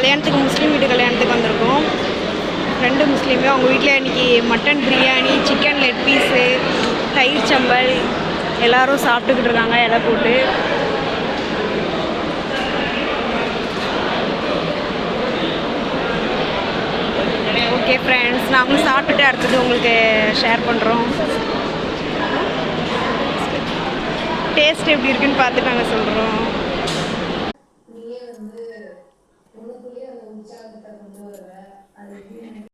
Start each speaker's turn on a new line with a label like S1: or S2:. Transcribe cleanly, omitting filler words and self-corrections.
S1: கல்யாணத்துக்கு முஸ்லீம் வீட்டு கல்யாணத்துக்கு வந்திருக்கோம். ரெண்டு முஸ்லீமே அவங்க வீட்டில் இன்றைக்கி mutton biryani, chicken leg piece, தயிர் சம்பல் எல்லோரும் சாப்பிட்டுக்கிட்டு இருக்காங்க இலை போட்டு. ஓகே ஃப்ரெண்ட்ஸ், நாங்களும் சாப்பிட்டுட்டு அடுத்தது உங்களுக்கு ஷேர் பண்ணுறோம். டேஸ்ட் எப்படி இருக்குன்னு பார்த்துட்டு நாங்கள் சொல்கிறோம்.